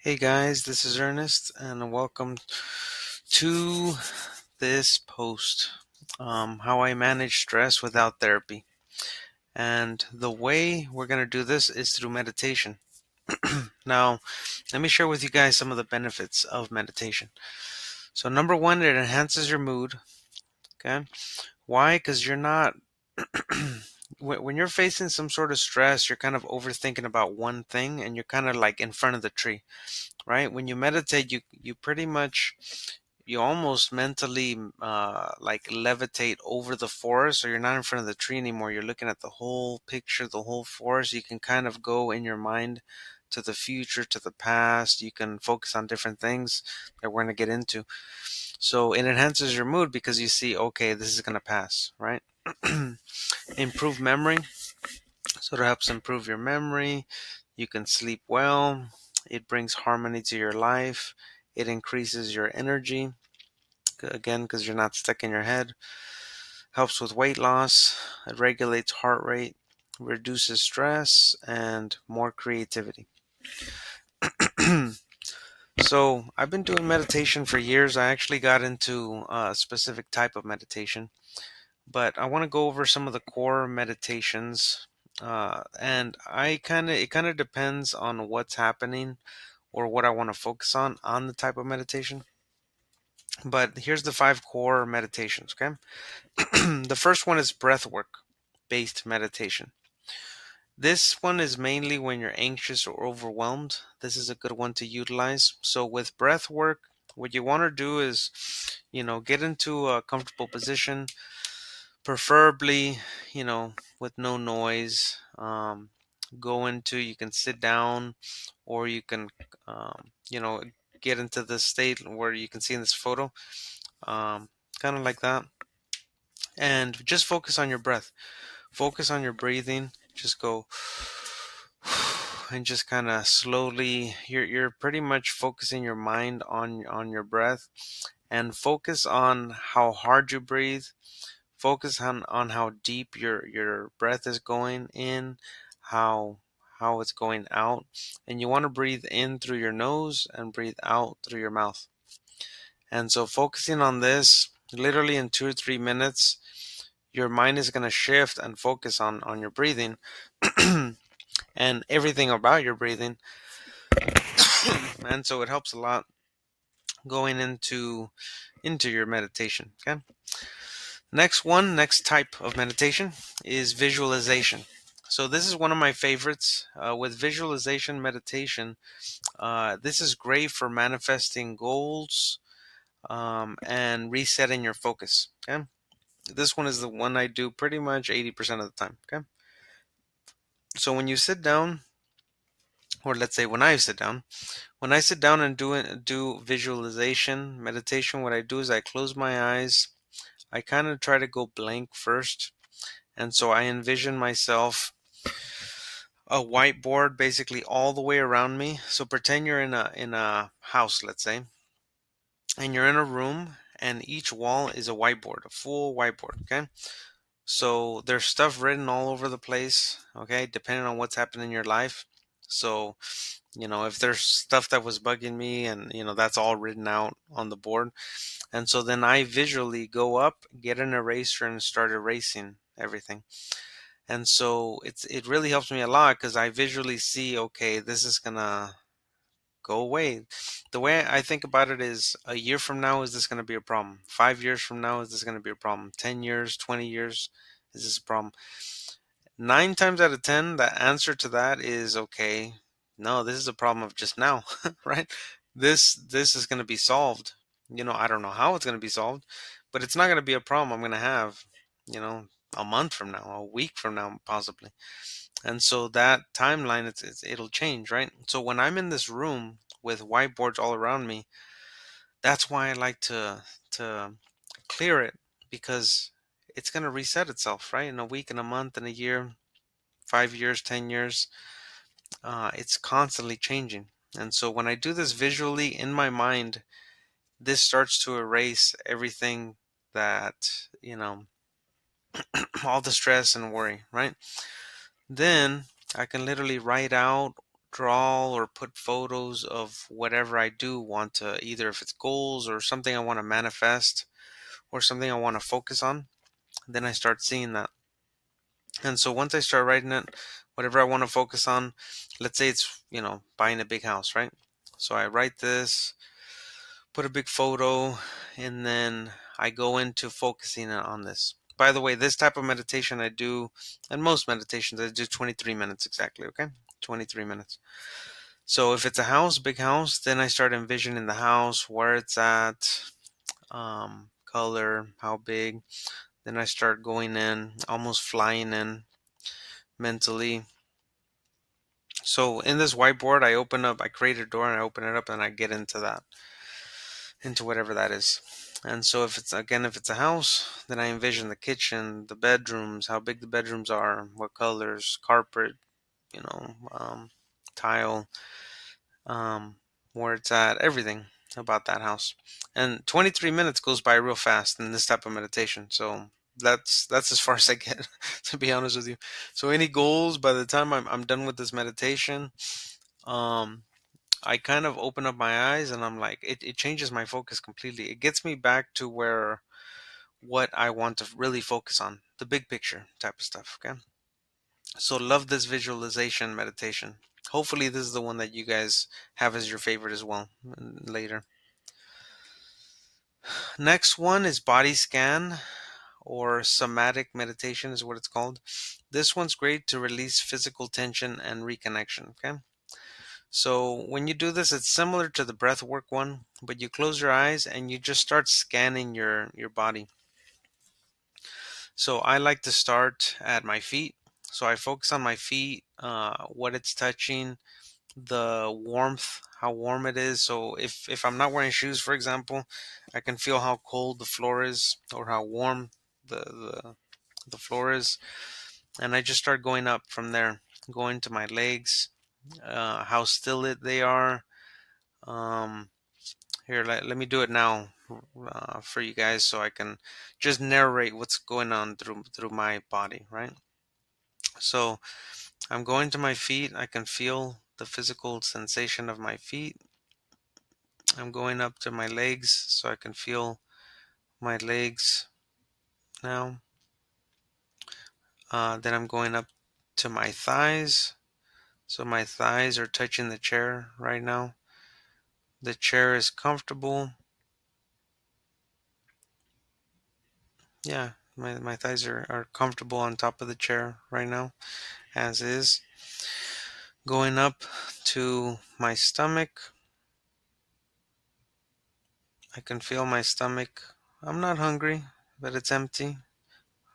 Hey guys, this is Ernest, and welcome to this post. How I manage stress without therapy. And the way we're going to do this is through meditation. Now, let me share with you guys some of the benefits of meditation. So, number one, it enhances your mood. Okay. Why? Because you're not, when you're facing some sort of stress, you're kind of overthinking about one thing and you're kind of like in front of the tree, right? When you meditate, you pretty much you almost mentally like levitate over the forest, so you're not in front of the tree anymore. You're looking at the whole picture, the whole forest. You can kind of go in your mind to the future, to the past. You can focus on different things that we're going to get into. So it enhances your mood because you see, okay, this is going to pass, right? Improve memory. So it helps improve your memory. You can sleep well. It brings harmony to your life. It increases your energy, again, because you're not stuck in your head. Helps with weight loss. It regulates heart rate, reduces stress, and more creativity. So I've been doing meditation for years. I actually got into a specific type of meditation, but I want to go over some of the core meditations. And it kind of depends on what's happening or what I want to focus on the type of meditation. But here's the five core meditations. Okay. The first one is breath work based meditation. This one is mainly when you're anxious or overwhelmed. This is a good one to utilize. So with breath work, what you want to do is, get into a comfortable position, preferably, with no noise. You can sit down, or you can, get into the state where you can see in this photo, um, kind of like that. And just focus on your breath. Focus on your breathing. Just go and just kind of slowly. You're pretty much focusing your mind on your breath, and focus on how hard you breathe. Focus on how deep your breath is going in, how how it's going out, and you want to breathe in through your nose and breathe out through your mouth. And so focusing on this, literally in 2 or 3 minutes, your mind is going to shift and focus on your breathing and everything about your breathing. And so it helps a lot going into your meditation. Okay. Next type of meditation is visualization. So this is one of my favorites. With visualization meditation, this is great for manifesting goals, and resetting your focus. Okay. This one is the one I do pretty much 80% of the time. Okay. So when you sit down, or let's say when I sit down and do visualization meditation, what I do is I close my eyes. I kind of try to go blank first, and so I envision myself a whiteboard basically all the way around me. So pretend you're in a house, let's say, and you're in a room, and each wall is a whiteboard, a full whiteboard. Okay. So there's stuff written all over the place, okay, depending on what's happening in your life. So, if there's stuff that was bugging me, and, that's all written out on the board. And so then I visually go up, get an eraser, and start erasing everything. And so it really helps me a lot because I visually see, okay, this is gonna go away. The way I think about it is, a year from now, is this gonna be a problem? 5 years from now, is this gonna be a problem? 10 years, 20 years, is this a problem? 9 times out of 10, the answer to that is, okay, no, this is a problem of just now, right? This is gonna be solved. I don't know how it's gonna be solved, but it's not gonna be a problem I'm gonna have, you know, a month from now, a week from now, possibly. And so that timeline, it'll change, right? So when I'm in this room with whiteboards all around me, that's why I like to clear it, because it's going to reset itself, right? In a week, in a month, in a year, 5 years, 10 years, it's constantly changing. And so when I do this visually in my mind, this starts to erase everything that, all the stress and worry, right? Then I can literally write out draw or put photos of whatever I do want to, either if it's goals or something I want to manifest or something I want to focus on, then I start seeing that. And so once I start writing it, whatever I want to focus on, let's say it's, buying a big house, right? So I write this, put a big photo, and then I go into focusing on this. By the way, this type of meditation I do, and most meditations I do 23 minutes exactly, okay? 23 minutes. So if it's a house, big house, then I start envisioning the house, where it's at, color, how big. Then I start going in, almost flying in mentally. So in this whiteboard, I create a door and I open it up and I get into that, into whatever that is. And so if it's a house, then I envision the kitchen, the bedrooms, how big the bedrooms are, what colors, carpet, tile, um, where it's at, everything about that house. And 23 minutes goes by real fast in this type of meditation. So that's as far as I get, to be honest with you. So any goals, by the time I'm done with this meditation, um, I kind of open up my eyes and I'm like, it changes my focus completely. It gets me back to where what I want to really focus on, the big picture type of stuff. Okay. So love this visualization meditation. Hopefully this is the one that you guys have as your favorite as well later. Next one is body scan, or somatic meditation is what it's called. This one's great to release physical tension and reconnection. Okay. So when you do this, it's similar to the breath work one, but you close your eyes and you just start scanning your body. So I like to start at my feet. So I focus on my feet, what it's touching, the warmth, how warm it is. So if I'm not wearing shoes, for example, I can feel how cold the floor is or how warm the floor is, and I just start going up from there, going to my legs, how still they are. Um, Here, let me do it now for you guys, so I can just narrate what's going on through my body, right? So I'm going to my feet. I can feel the physical sensation of my feet. I'm going up to my legs, so I can feel my legs now. Then I'm going up to my thighs. So my thighs are touching the chair right now. The chair is comfortable. Yeah, my thighs are comfortable on top of the chair right now, as is. Going up to my stomach. I can feel my stomach. I'm not hungry, but it's empty.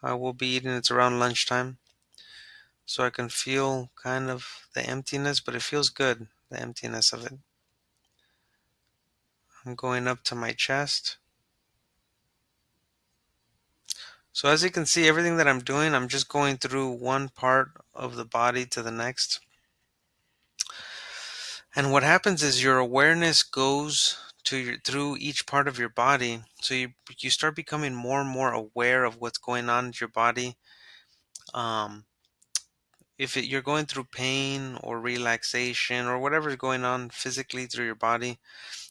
I will be eating. It's around lunchtime. So I can feel kind of the emptiness, but it feels good, the emptiness of it. I'm going up to my chest. So as you can see, everything that I'm doing, I'm just going through one part of the body to the next. And what happens is your awareness goes through each part of your body. So you start becoming more and more aware of what's going on in your body. Um, if you're going through pain or relaxation or whatever is going on physically through your body,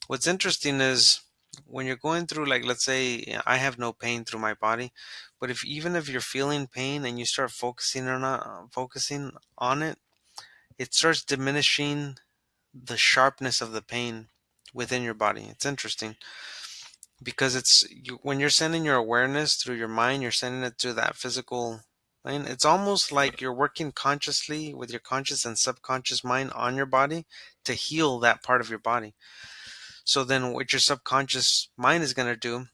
what's interesting is when you're going through, like, let's say I have no pain through my body, but if even if you're feeling pain and you start focusing on it, it starts diminishing the sharpness of the pain within your body. It's interesting because when you're sending your awareness through your mind, you're sending it to that physical plane. It's almost like you're working consciously with your conscious and subconscious mind on your body to heal that part of your body. So then what your subconscious mind is going to do,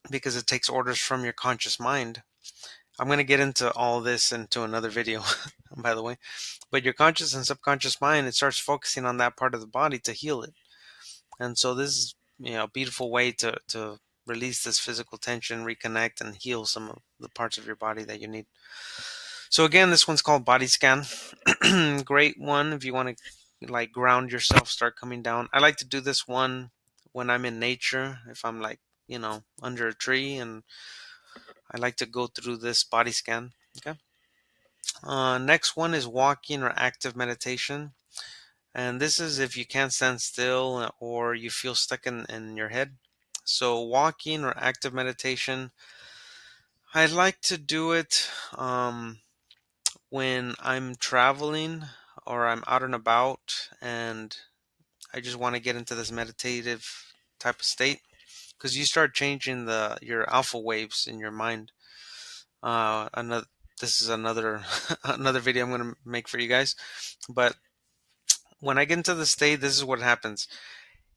because it takes orders from your conscious mind. I'm going to get into all this into another video, by the way. But your conscious and subconscious mind, it starts focusing on that part of the body to heal it. And so this is, a beautiful way to release this physical tension, reconnect, and heal some of the parts of your body that you need. So again, this one's called Body Scan. Great one if you want to like ground yourself, start coming down. I like to do this one when I'm in nature, if I'm like, under a tree, and I like to go through this body scan. Okay. Next one is walking or active meditation. And this is if you can't stand still or you feel stuck in your head. So walking or active meditation, I like to do it when I'm traveling or I'm out and about and I just want to get into this meditative type of state, because you start changing the your alpha waves in your mind. Another This is another another video I'm going to make for you guys. But when I get into the state, this is what happens.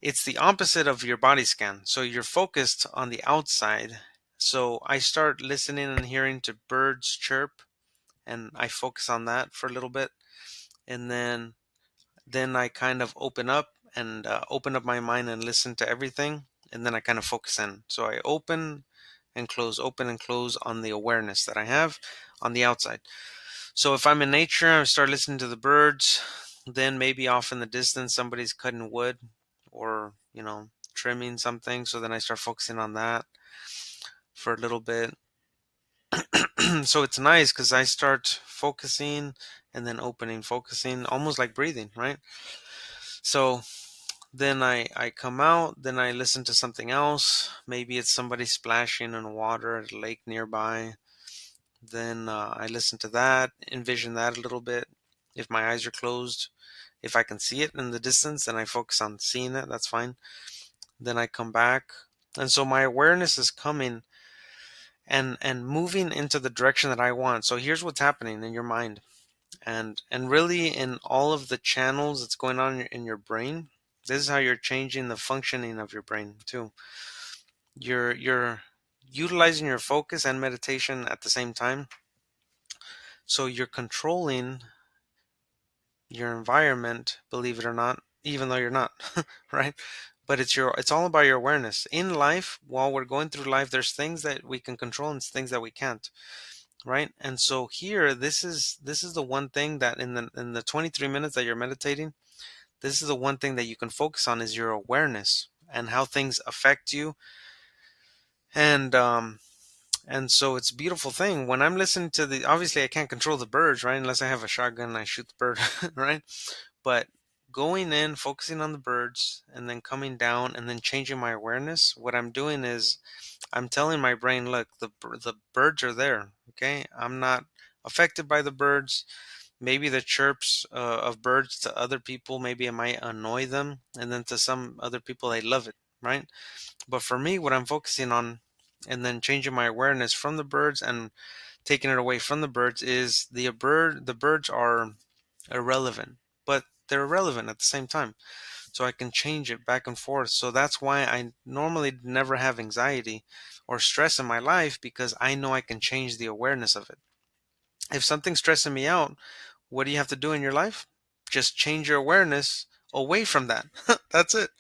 It's the opposite of your body scan. So you're focused on the outside. So I start listening and hearing to birds chirp, and I focus on that for a little bit, and then I kind of open up my mind and listen to everything, and then I kind of focus in. So I open and close on the awareness that I have on the outside. So if I'm in nature, I start listening to the birds. Then maybe off in the distance, somebody's cutting wood or, trimming something. So then I start focusing on that for a little bit. So it's nice because I start focusing and then opening, focusing, almost like breathing, right? So then I come out, then I listen to something else. Maybe it's somebody splashing in water at a lake nearby. Then I listen to that, envision that a little bit. If my eyes are closed, if I can see it in the distance, then I focus on seeing it. That's fine. Then I come back. And so my awareness is coming and moving into the direction that I want. So here's what's happening in your mind. And really in all of the channels that's going on in your brain. This is how you're changing the functioning of your brain too. You're utilizing your focus and meditation at the same time. So you're controlling your environment, believe it or not, even though you're not, right? But it's all about your awareness. In life, while we're going through life, there's things that we can control and things that we can't, right? And so here, this is the one thing that in the 23 minutes that you're meditating, this is the one thing that you can focus on is your awareness and how things affect you. And so it's a beautiful thing when I'm listening to the, obviously I can't control the birds, right? Unless I have a shotgun and I shoot the bird, right? But going in, focusing on the birds, and then coming down, and then changing my awareness, what I'm doing is I'm telling my brain, look, the birds are there. Okay, I'm not affected by the birds. Maybe the chirps of birds to other people, maybe it might annoy them, and then to some other people, they love it, right? But for me, what I'm focusing on, and then changing my awareness from the birds and taking it away from the birds, is the birds are irrelevant, but they're relevant at the same time. So I can change it back and forth. So that's why I normally never have anxiety or stress in my life, because I know I can change the awareness of it. If something's stressing me out, what do you have to do in your life? Just change your awareness away from that. That's it.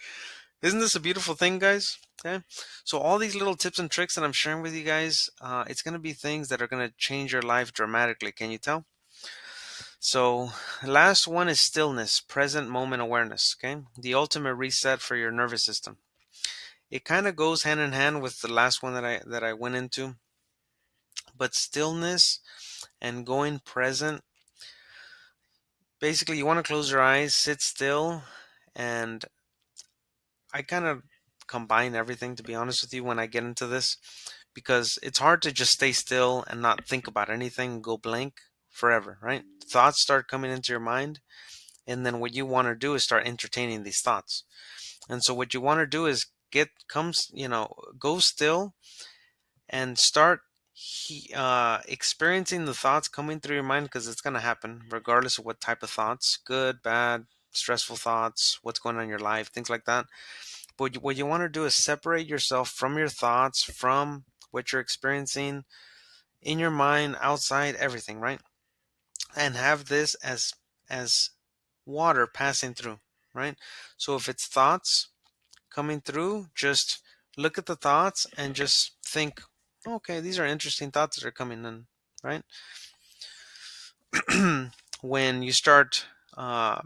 Isn't this a beautiful thing, guys? Okay. So all these little tips and tricks that I'm sharing with you guys, it's going to be things that are going to change your life dramatically. Can you tell? So, last one is stillness, present moment awareness. Okay, the ultimate reset for your nervous system. It kind of goes hand in hand with the last one that I went into, but stillness and going present. Basically, you want to close your eyes, sit still, and I kind of combine everything, to be honest with you, when I get into this, because it's hard to just stay still and not think about anything, go blank forever, right? Thoughts start coming into your mind, and then what you want to do is start entertaining these thoughts. And so what you want to do is go still and start experiencing the thoughts coming through your mind, because it's going to happen regardless of what type of thoughts, good, bad, stressful thoughts, what's going on in your life, things like that. But what you want to do is separate yourself from your thoughts, from what you're experiencing in your mind, outside, everything, right? And have this as water passing through, right? So if it's thoughts coming through, just look at the thoughts and just think, okay, these are interesting thoughts that are coming in, right? When you start, uh,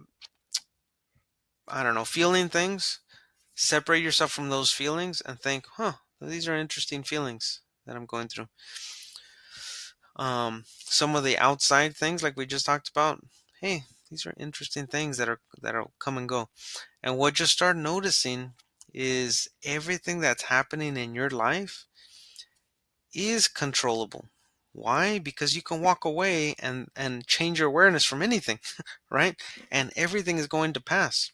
I don't know, feeling things, separate yourself from those feelings and think, these are interesting feelings that I'm going through. Some of the outside things, like we just talked about, hey, These are interesting things that'll come and go. And what you start noticing is everything that's happening in your life is controllable. Why? Because you can walk away and change your awareness from anything, right? And everything is going to pass.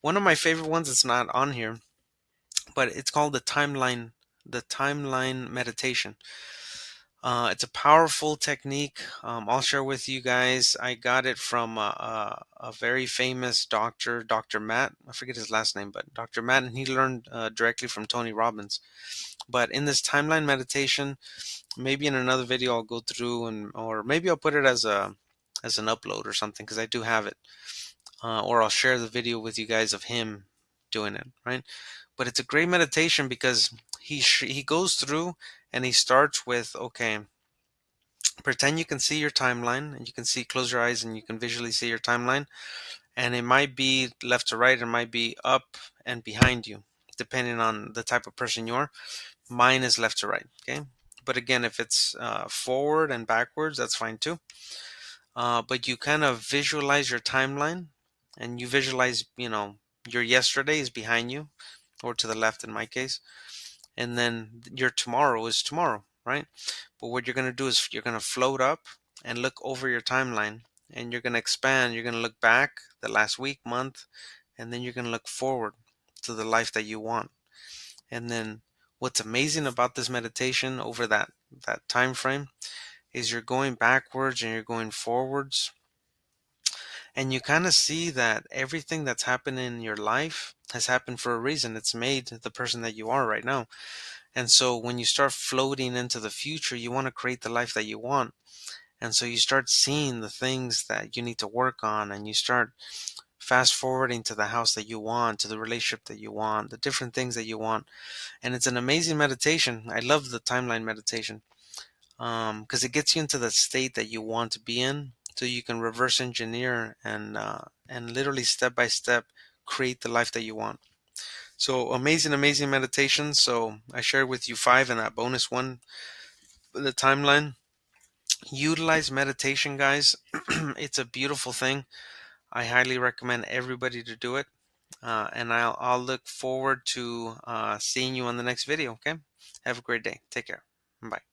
One of my favorite ones, it's not on here, but it's called the timeline meditation. It's a powerful technique. I'll share with you guys. I got it from a very famous doctor, Dr. Matt. I forget his last name, but Dr. Matt, and he learned directly from Tony Robbins. But in this timeline meditation, maybe in another video I'll go through, and or maybe I'll put it as an upload or something, because I do have it, or I'll share the video with you guys of him doing it, right? But it's a great meditation because he goes through and he starts with, okay, pretend you can see your timeline, and you can see, close your eyes and you can visually see your timeline, and it might be left to right, it might be up and behind you, depending on the type of person you are. Mine is left to right, okay? But again, if it's forward and backwards, that's fine too. But you kind of visualize your timeline, and you visualize, your yesterday is behind you, or to the left in my case, and then your tomorrow is tomorrow, right? But what you're going to do is you're going to float up and look over your timeline, and you're going to expand. You're going to look back the last week, month, and then you're going to look forward to the life that you want. And then what's amazing about this meditation over that time frame is you're going backwards and you're going forwards, and you kind of see that everything that's happened in your life has happened for a reason. It's made the person that you are right now. And so when you start floating into the future, you want to create the life that you want. And so you start seeing the things that you need to work on, and you start fast forwarding to the house that you want, to the relationship that you want, the different things that you want. And it's an amazing meditation. I love the timeline meditation, because it gets you into the state that you want to be in, so you can reverse engineer and literally step by step create the life that you want. So amazing, amazing meditation. So I shared with you 5 in that bonus one, the timeline. Utilize meditation, guys. It's a beautiful thing. I highly recommend everybody to do it. And I'll look forward to seeing you on the next video. Okay. Have a great day. Take care. Bye.